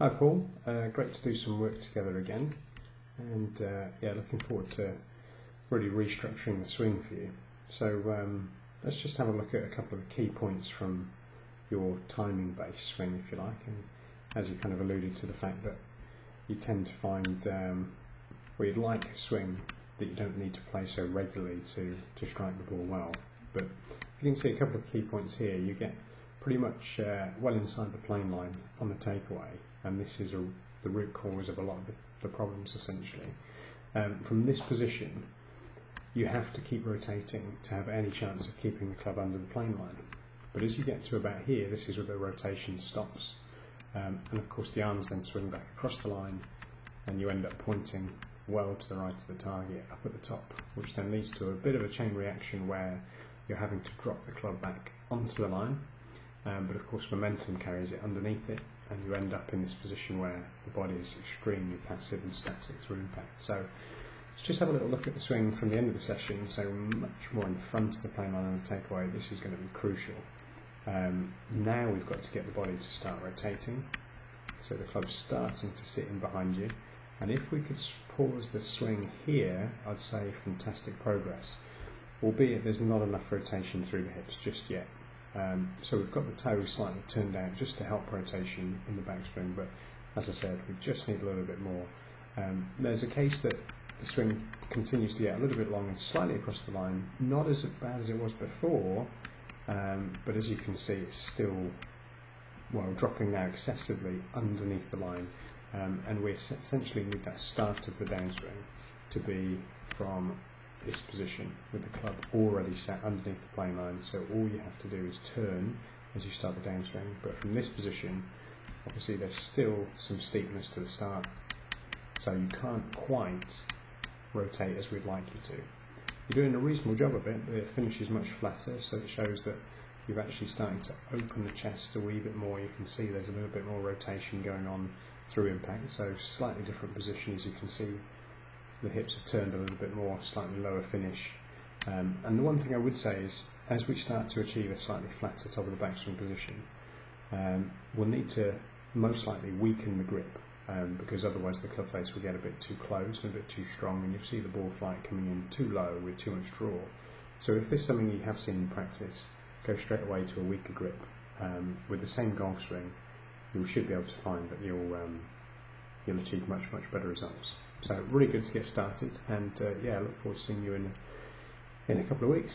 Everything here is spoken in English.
Hi Paul, great to do some work together again, and yeah, looking forward to really restructuring the swing for you. So let's just have a look at a couple of the key points from your timing based swing, if you like, and as you kind of alluded to the fact that you tend to find where you'd like a swing that you don't need to play so regularly to strike the ball well. But you can see a couple of key points here. You get pretty much well inside the plane line on the takeaway, and this is the root cause of a lot of the problems essentially. From this position, you have to keep rotating to have any chance of keeping the club under the plane line. But as you get to about here, this is where the rotation stops. And of course the arms then swing back across the line, and you end up pointing well to the right of the target up at the top, which then leads to a bit of a chain reaction where you're having to drop the club back onto the line, but of course momentum carries it underneath it, and you end up in this position where the body is extremely passive and static through impact. So let's just have a little look at the swing from the end of the session, so much more in front of the plane line on the takeaway. This is going to be crucial. Now we've got to get the body to start rotating, so the club's starting to sit in behind you, and if we could pause the swing here, I'd say fantastic progress, albeit there's not enough rotation through the hips just yet. So we've got the toes slightly turned out just to help rotation in the backswing, but as I said, we just need a little bit more. There's a case that the swing continues to get a little bit long and slightly across the line, not as bad as it was before, but as you can see it's still, well, dropping now excessively underneath the line, and we essentially need that start of the downswing to be from this position with the club already sat underneath the plane line, so all you have to do is turn as you start the downswing. But from this position, obviously there's still some steepness to the start, so you can't quite rotate as we'd like you to. You're doing a reasonable job of it, but it finishes much flatter, so it shows that you're actually starting to open the chest a wee bit more. You can see there's a little bit more rotation going on through impact, so slightly different position. As you can see, the hips have turned a little bit more, slightly lower finish. And the one thing I would say is, as we start to achieve a slightly flatter top of the backswing position, we'll need to most likely weaken the grip, because otherwise the club face will get a bit too close and a bit too strong, and you'll see the ball flight coming in too low with too much draw. So if this is something you have seen in practice, go straight away to a weaker grip. With the same golf swing, you should be able to find that you'll achieve much better results. So really good to get started, and yeah, I look forward to seeing you in a couple of weeks.